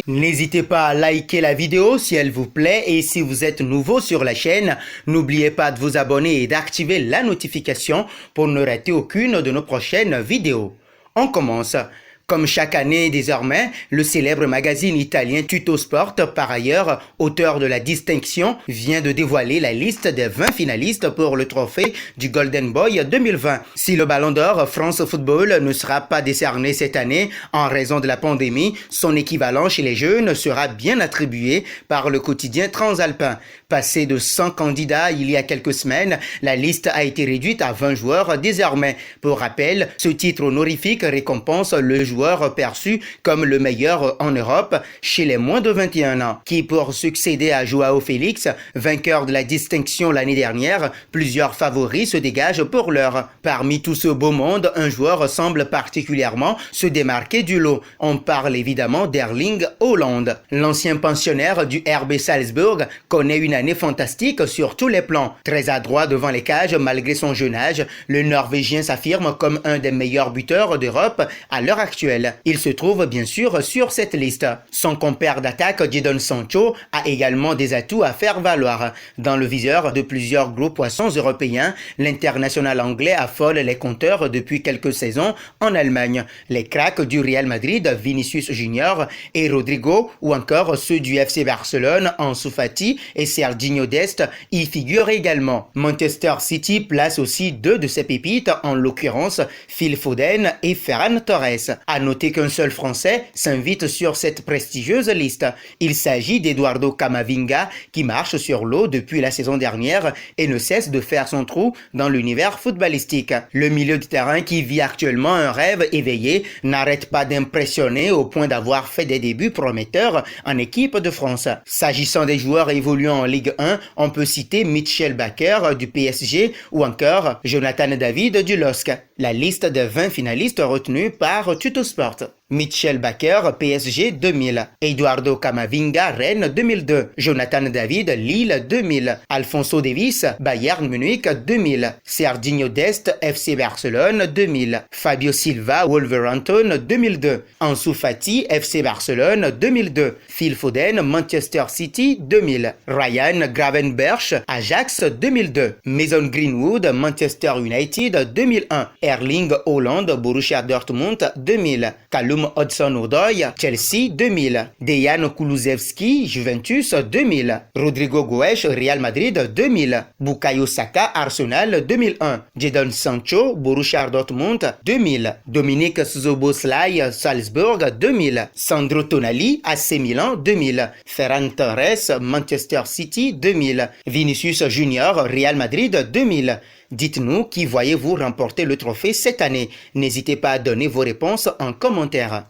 N'hésitez pas à liker la vidéo si elle vous plaît et si vous êtes nouveau sur la chaîne, n'oubliez pas de vous abonner et d'activer la notification pour ne rater aucune de nos prochaines vidéos. On commence. Comme chaque année désormais, le célèbre magazine italien Tuttosport, par ailleurs auteur de la distinction, vient de dévoiler la liste des 20 finalistes pour le trophée du Golden Boy 2020. Si le Ballon d'Or France Football ne sera pas décerné cette année en raison de la pandémie, son équivalent chez les jeunes sera bien attribué par le quotidien Transalpin. Passé de 100 candidats il y a quelques semaines, la liste a été réduite à 20 joueurs désormais. Pour rappel, ce titre honorifique récompense le joueur perçu comme le meilleur en Europe chez les moins de 21 ans, qui pour succéder à Joao Félix, vainqueur de la distinction l'année dernière, plusieurs favoris se dégagent pour l'heure. Parmi tout ce beau monde, un joueur semble particulièrement se démarquer du lot. On parle évidemment d'Erling Haaland. L'ancien pensionnaire du RB Salzbourg connaît une année fantastique sur tous les plans. Très adroit devant les cages malgré son jeune âge, le Norvégien s'affirme comme un des meilleurs buteurs d'Europe à l'heure actuelle. Il se trouve bien sûr sur cette liste. Son compère d'attaque Jadon Sancho a également des atouts à faire valoir. Dans le viseur de plusieurs gros poissons européens, l'international anglais affole les compteurs depuis quelques saisons en Allemagne. Les cracks du Real Madrid, Vinicius Junior et Rodrigo, ou encore ceux du FC Barcelone, Ansu Fati et Serginho Dest y figurent également. Manchester City place aussi deux de ses pépites, en l'occurrence Phil Foden et Ferran Torres. À noter qu'un seul Français s'invite sur cette prestigieuse liste. Il s'agit d'Eduardo Camavinga qui marche sur l'eau depuis la saison dernière et ne cesse de faire son trou dans l'univers footballistique. Le milieu de terrain qui vit actuellement un rêve éveillé n'arrête pas d'impressionner au point d'avoir fait des débuts prometteurs en équipe de France. S'agissant des joueurs évoluant en Ligue 1, on peut citer Mitchell Bakker du PSG ou encore Jonathan David du LOSC. La liste des 20 finalistes retenus par Tuttosport. Mitchell Bakker, PSG 2000. Eduardo Camavinga, Rennes 2002. Jonathan David, Lille 2000. Alphonso Davies, Bayern Munich 2000. Serginho Dest, FC Barcelone 2000. Fabio Silva, Wolverhampton 2002. Ansu Fati, FC Barcelone 2002. Phil Foden, Manchester City 2000. Ryan Gravenberch, Ajax 2002. Mason Greenwood, Manchester United 2001. Erling Haaland, Borussia Dortmund 2000. Callum Hudson-Odoi, Chelsea 2000. Dejan Kulusevski, Juventus 2000. Rodrigo Goes, Real Madrid 2000. Bukayo Saka, Arsenal 2001. Jadon Sancho, Borussia Dortmund 2000. Dominic Szoboszlai, Salzburg 2000. Sandro Tonali, AC Milan 2000. Ferran Torres, Manchester City 2000. Vinicius Junior, Real Madrid 2000. Dites-nous qui voyez-vous remporter le trophée cette année. N'hésitez pas à donner vos réponses en commentaire.